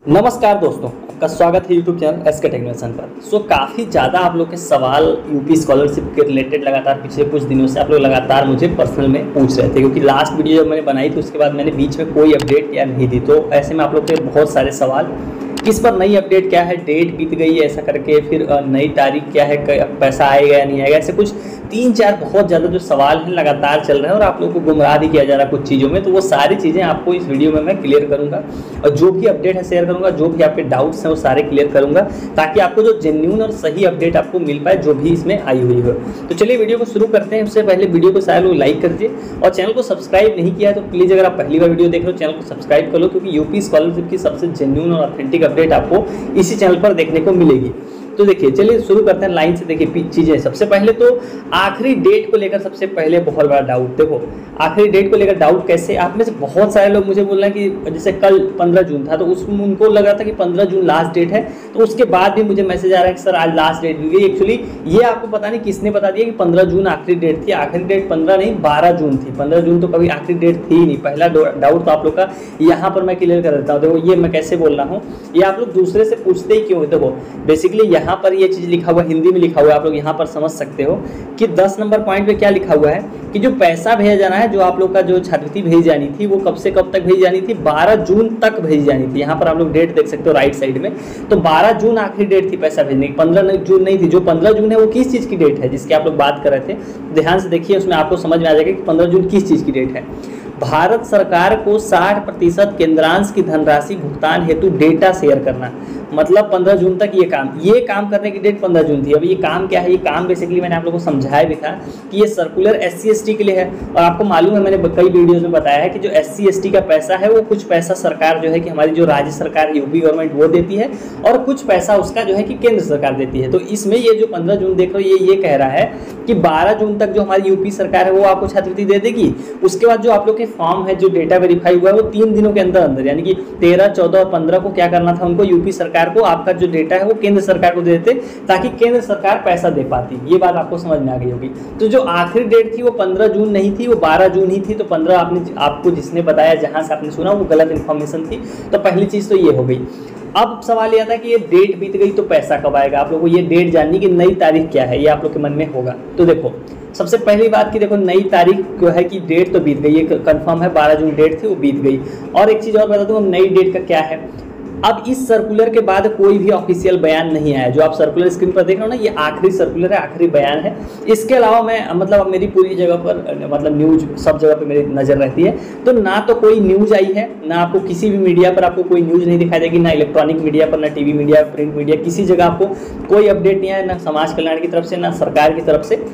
नमस्कार दोस्तों, आपका स्वागत है यूट्यूब चैनल एसके टेक्नोलॉजी पर। काफ़ी ज़्यादा आप लोग के सवाल यूपी स्कॉलरशिप के रिलेटेड लगातार पिछले कुछ दिनों से आप लोग लगातार मुझे पर्सनल में पूछ रहे थे, क्योंकि लास्ट वीडियो जब मैंने बनाई थी उसके बाद मैंने बीच में कोई अपडेट या नहीं दी। तो ऐसे में आप लोग के बहुत सारे सवाल, किस पर नई अपडेट क्या है, डेट बीत गई है ऐसा करके, फिर नई तारीख क्या है, पैसा आएगा या नहीं आएगा, ऐसे कुछ 3-4 बहुत ज़्यादा जो सवाल हैं लगातार चल रहे हैं और आप लोगों को गुमराह भी किया जा रहा है कुछ चीज़ों में। तो वो सारी चीज़ें आपको इस वीडियो में मैं क्लियर करूंगा और जो भी अपडेट है शेयर करूंगा, जो भी आपके डाउट्स हैं वो सारे क्लियर करूंगा, ताकि आपको जो जेन्युइन और सही अपडेट आपको मिल पाए जो भी इसमें आई हुई हो। तो चलिए वीडियो को शुरू करते हैं। उससे पहले वीडियो को सारे लोग लाइक कर दीजिए और चैनल को सब्सक्राइब नहीं किया है तो प्लीज़, अगर आप पहली बार वीडियो देख रहे हो, चैनल को सब्सक्राइब कर लो, क्योंकि यूपी स्कॉलरशिप की सबसे जेन्युइन और ऑथेंटिक अपडेट आपको इसी चैनल पर देखने को मिलेगी। तो देखिए, चलिए शुरू करते हैं लाइन से। देखिए चीज़ें, सबसे पहले तो आखिरी डेट को लेकर सबसे पहले बहुत बड़ा डाउट। देखो आखिरी डेट को लेकर डाउट कैसे, आप में से बहुत सारे लोग मुझे बोल रहे हैं कि जैसे कल 15 जून था तो उसमें उनको लग रहा था कि 15 जून लास्ट डेट है, तो उसके बाद भी मुझे मैसेज आ रहा है कि सर आज लास्ट डेट दी गई। एक्चुअली ये आपको पता नहीं किसने बता दिया कि 15 जून आखिरी डेट थी। आखिरी डेट 15 नहीं 12 जून थी। 15 जून तो कभी आखिरी डेट थी ही नहीं। पहला डाउट तो आप लोग का यहाँ पर मैं क्लियर कर देता हूँ। देखो ये मैं कैसे बोल रहा हूँ, ये आप लोग दूसरे से पूछते ही क्यों। देखो बेसिकली यहाँ पर ये चीज़ लिखा हुआ हिंदी में लिखा हुआ है, आप लोग यहाँ पर समझ सकते हो कि 10 नंबर पॉइंट पे क्या लिखा हुआ है कि जो पैसा भेजा जाना है, जो आप लोग का जो छात्रवृत्ति भेजी जानी थी, वो कब से कब तक भेजी जानी थी, 12 जून तक भेजी जानी थी। यहाँ पर आप लोग डेट देख सकते हो राइट साइड में। तो 12 जून आखिरी डेट थी पैसा भेजने की, 15 जून नहीं थी। जो 15 जून है वो किस चीज़ की डेट है जिसकी आप लोग बात कर रहे थे, ध्यान से देखिए, उसमें आपको समझ में आ जाएगा कि 15 जून किस चीज़ की डेट है। भारत सरकार को 60% केंद्रांश की धनराशि भुगतान हेतु डेटा शेयर करना, मतलब 15 जून तक ये काम करने की डेट 15 जून थी। अब ये काम क्या है, ये काम बेसिकली मैंने आप लोगों को समझाया भी था कि ये सर्कुलर SC ST के लिए है। और आपको मालूम है, मैंने कई वीडियोस में बताया है कि जो SC ST का पैसा है वो कुछ पैसा सरकार जो है कि हमारी जो राज्य सरकार यूपी गवर्नमेंट वो देती है और कुछ पैसा उसका जो है कि केंद्र सरकार देती है। तो इसमें ये जो 15 जून देख रहे हो, ये कह रहा है कि 12 जून तक जो हमारी यूपी सरकार है वो आपको छात्रवृत्ति दे देगी। उसके बाद जो आप लोग के फॉर्म है, जो डेटा वेरीफाई हुआ है, वो 3 दिनों के अंदर यानी कि 13, 14 और 15 को क्या करना था उनको, यूपी सरकार को आपका जो डेटा है वो केंद्र सरकार को दे देते, ताकि केंद्र सरकार पैसा दे पाती। ये बात आपको समझ में आ गई होगी। तो जो आखिरी डेट थी वो 15 जून नहीं थी, वो 12 जून ही थी। तो 15 आपको जिसने बताया, जहां से आपने सुना, वो गलत इन्फॉर्मेशन थी। तो पहली चीज तो ये हो गई। अब सवाल यह था कि ये डेट बीत गई तो पैसा कब आएगा। आप लोगों को ये डेट जाननी कि नई तारीख क्या है, ये आप लोग के मन में होगा। तो देखो सबसे पहली बात कि देखो नई तारीख जो है कि डेट तो बीत गई, ये कंफर्म है, 12 जून डेट थी वो बीत गई। और एक चीज़ और बता दूँ, नई डेट का क्या है। अब इस सर्कुलर के बाद कोई भी ऑफिशियल बयान नहीं आया। जो आप सर्कुलर स्क्रीन पर देख रहे हो ना, ये आखिरी सर्कुलर है, आखिरी बयान है। इसके अलावा मैं मतलब मेरी पूरी जगह पर मतलब न्यूज सब जगह पे मेरी नज़र रहती है, तो ना तो कोई न्यूज आई है, ना आपको किसी भी मीडिया पर आपको कोई न्यूज नहीं दिखाई देगी, ना इलेक्ट्रॉनिक मीडिया पर, ना टीवी मीडिया, प्रिंट मीडिया, किसी जगह आपको कोई अपडेट नहीं आया, ना समाज कल्याण की तरफ से, ना सरकार की तरफ से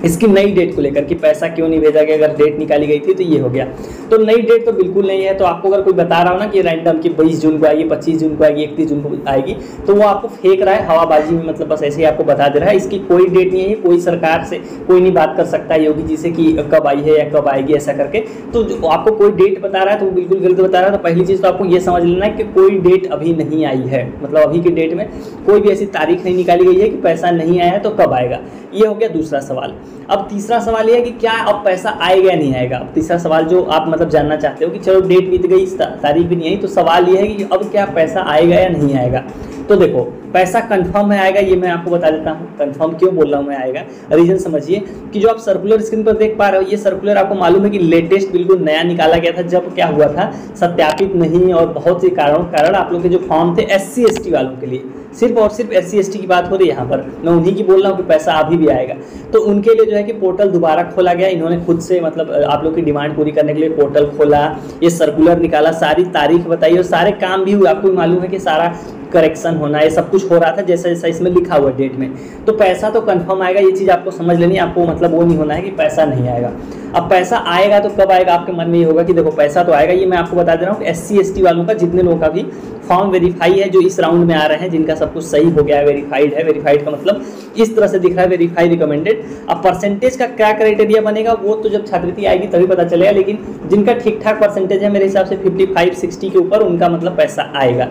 इसकी नई डेट को लेकर कि पैसा क्यों नहीं भेजा गया। अगर डेट निकाली गई थी तो ये हो गया। तो नई डेट तो बिल्कुल नहीं है। तो आपको अगर कोई बता रहा हो ना कि रैंडम कि 20 जून को आएगी, 25 जून को आएगी, 31 जून को आएगी, तो वो आपको फेंक रहा है, हवाबाजी में, मतलब बस ऐसे ही आपको बता दे रहा है। इसकी कोई डेट नहीं है। कोई सरकार से कोई नहीं बात कर सकता है योगी जी से कि कब आई है या कब आएगी ऐसा करके। तो जो आपको कोई डेट बता रहा है तो वो बिल्कुल गलत बता रहा है। तो पहली चीज़ तो आपको ये समझ लेना है कि कोई डेट अभी नहीं आई है, मतलब अभी की डेट में कोई भी ऐसी तारीख नहीं निकाली गई है कि पैसा नहीं आया है तो कब आएगा। ये हो गया दूसरा सवाल। अब तीसरा सवाल ये है कि क्या अब पैसा आएगा या नहीं आएगा। अब तीसरा सवाल जो आप मतलब जानना चाहते हो कि चलो डेट बीत गई, तारीख भी नहीं आई, तो सवाल ये है कि अब क्या पैसा आएगा या नहीं आएगा। तो देखो पैसा कंफर्म है आएगा, ये मैं आपको बता देता हूँ। कंफर्म क्यों बोल रहा हूँ मैं आएगा, रीजन समझिए कि जो आप सर्कुलर स्क्रीन पर देख पा रहे हो, ये सर्कुलर आपको मालूम है कि लेटेस्ट बिल्कुल नया निकाला गया था। जब क्या हुआ था, सत्यापित नहीं और बहुत से कारण आप लोग के जो फॉर्म थे SC ST वालों के लिए, सिर्फ और सिर्फ SC ST की बात हो रही है यहाँ पर, मैं उन्हीं की बोल रहा हूँ कि पैसा अभी भी आएगा। तो उनके लिए जो है कि पोर्टल दोबारा खोला गया। इन्होंने खुद से मतलब आप लोग की डिमांड पूरी करने के लिए पोर्टल खोला, ये सर्कुलर निकाला, सारी तारीख बताई और सारे काम भी हुए। आपको मालूम है कि सारा करेक्शन होना, ये सब कुछ हो रहा था जैसा जैसा इसमें लिखा हुआ डेट में। तो पैसा तो कंफर्म आएगा, ये चीज़ आपको समझ लेनी है। आपको मतलब वो नहीं होना है कि पैसा नहीं आएगा। अब पैसा आएगा तो कब आएगा, आपके मन में ये होगा कि देखो पैसा तो आएगा। ये मैं आपको बता दे रहा हूँ कि SC ST वालों का, जितने लोगों का भी फॉर्म वेरीफाई है, जो इस राउंड में आ रहे हैं, जिनका सब कुछ सही हो गया है, वेरीफाइड है। वेरीफाइड का मतलब इस तरह से दिख रहा है, वेरीफाई रिकमेंडेड। अब परसेंटेज का क्या क्राइटेरिया बनेगा वो तो जब छात्रवृत्ति आएगी तभी पता चलेगा, लेकिन जिनका ठीक ठाक परसेंटेज है मेरे हिसाब से 55-60 के ऊपर, उनका मतलब पैसा आएगा।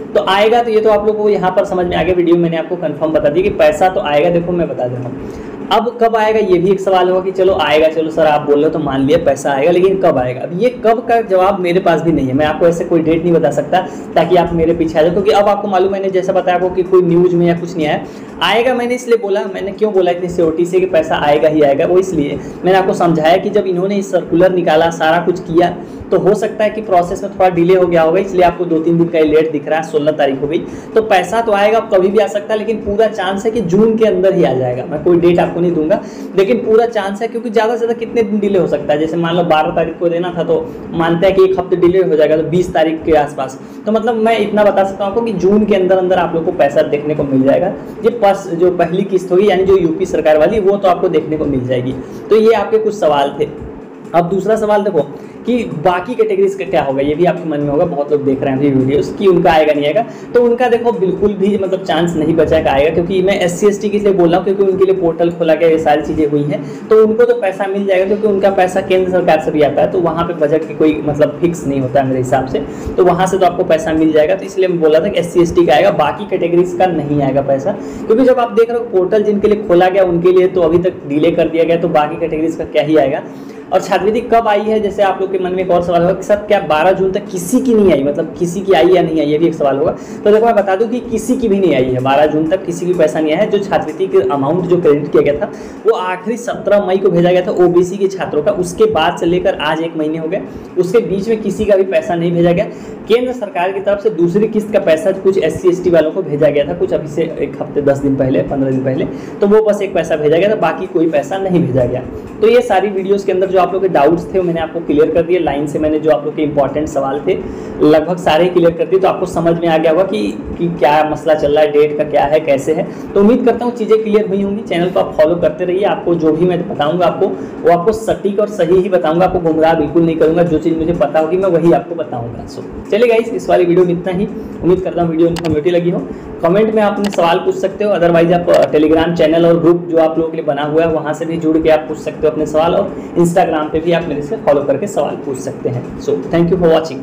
तो आएगा तो ये तो आप लोगों को यहाँ पर समझ में आ गया। वीडियो में मैंने आपको कंफर्म बता दिया कि पैसा तो आएगा। देखो मैं बता दे रहा हूँ, अब कब आएगा ये भी एक सवाल होगा कि चलो आएगा, चलो सर आप बोल रहे हो तो मान लिया पैसा आएगा, लेकिन कब आएगा? अब ये कब का जवाब मेरे पास भी नहीं है, मैं आपको ऐसे कोई डेट नहीं बता सकता ताकि आप मेरे पीछे आ जाओ, क्योंकि अब आपको मालूम, मैंने जैसा बताया आपको कि कोई न्यूज़ में या कुछ नहीं आया। आएगा मैंने इसलिए बोला, मैंने क्यों बोला इतनी श्योरिटी से कि पैसा आएगा ही आएगा, वो इसलिए मैंने आपको समझाया कि जब इन्होंने इस सर्कुलर निकाला, सारा कुछ किया, तो हो सकता है कि प्रोसेस में थोड़ा डिले हो गया होगा, इसलिए आपको 2-3 दिन का लेट दिख रहा है। 16 तारीख हो गई, तो पैसा तो आएगा, कभी भी आ सकता है, लेकिन पूरा चांस है कि जून के अंदर ही आ जाएगा। मैं कोई डेट आपको नहीं दूंगा, लेकिन पूरा चांस है, क्योंकि ज़्यादा से ज़्यादा कितने दिन डिले हो सकता है? जैसे मान लो 12 तारीख को देना था, तो मानते हैं कि 1 हफ्ते डिले हो जाएगा, तो 20 तारीख के आसपास। तो मतलब मैं इतना बता सकता हूँ आपको कि जून के अंदर अंदर आप लोग को पैसा देखने को मिल जाएगा। ये जो पहली किस्त होगी, यानी जो यूपी सरकार वाली, वो तो आपको देखने को मिल जाएगी। तो ये आपके कुछ सवाल थे। अब दूसरा सवाल देखो कि बाकी कैटेगरीज का क्या होगा, ये भी आपके मन में होगा, बहुत लोग देख रहे हैं अभी वीडियोस कि उनका आएगा नहीं आएगा। तो उनका देखो बिल्कुल भी मतलब चांस नहीं बचा का आएगा, क्योंकि मैं SC ST के लिए बोल रहा हूँ, क्योंकि उनके लिए पोर्टल खोला गया, ये सारी चीज़ें हुई हैं, तो उनको तो पैसा मिल जाएगा, क्योंकि उनका पैसा केंद्र सरकार से भी आता है, तो वहाँ पर बजट की कोई मतलब फिक्स नहीं होता है मेरे हिसाब से, तो वहाँ से तो आपको पैसा मिल जाएगा। तो इसलिए मैं बोला था कि SC ST का आएगा, बाकी कैटेगरीज का नहीं आएगा पैसा, क्योंकि जब आप देख रहे हो पोर्टल जिनके लिए खोला गया उनके लिए तो अभी तक डिले कर दिया गया, तो बाकी कैटेगरीज का क्या ही आएगा। और छात्रवृत्ति कब आई है, जैसे आप लोग के मन में एक और सवाल होगा कि सर क्या 12 जून तक किसी की नहीं आई, मतलब किसी की आई या नहीं आई, ये भी एक सवाल होगा। तो देखो मैं बता दूं कि किसी की भी नहीं आई है, 12 जून तक किसी की पैसा नहीं आया है। जो छात्रवृत्ति के अमाउंट जो क्रेडिट किया गया था वो आखिरी 17 मई को भेजा गया था OBC के छात्रों का, उसके बाद से लेकर आज 1 महीने हो गए, उसके बीच में किसी का भी पैसा नहीं भेजा गया। केंद्र सरकार की तरफ से दूसरी किस्त का पैसा कुछ SC ST वालों को भेजा गया था, कुछ अभी से 1 हफ्ते 10 दिन पहले 15 दिन पहले, तो वो बस एक पैसा भेजा गया था, बाकी कोई पैसा नहीं भेजा गया। तो ये सारी वीडियोस के अंदर जो आप लोग के डाउट्स थे मैंने आपको क्लियर कर दिए, लाइन से मैंने जो आप लोग के इंपॉर्टेंट सवाल थे लगभग सारे क्लियर कर दिए, तो आपको समझ में आ गया होगा कि क्या मसला चल रहा है, डेट का क्या है, कैसे है। तो उम्मीद करता हूँ चीज़ें क्लियर हुई होंगी। चैनल को आप फॉलो करते रहिए, आपको जो भी मैं बताऊँगा आपको वो आपको सटीक और सही ही बताऊँगा, आपको गुमराह बिल्कुल नहीं करूँगा, जो चीज़ मुझे पता होगी मैं वही आपको बताऊँगा। सो चलिए गाइस, इस वाली वीडियो में इतना ही। उम्मीद करता हूँ वीडियो इन्फॉर्मेटिव लगी हो। कमेंट में आप अपने सवाल पूछ सकते हो, अदरवाइज आप टेलीग्राम चैनल और ग्रुप जो आप लोगों के लिए बना हुआ है वहाँ से भी जुड़ के आप पूछ सकते हो अपने सवाल, और इंस्टाग्राम पे भी आप मेरे से फॉलो करके सवाल पूछ सकते हैं। So thank you for watching.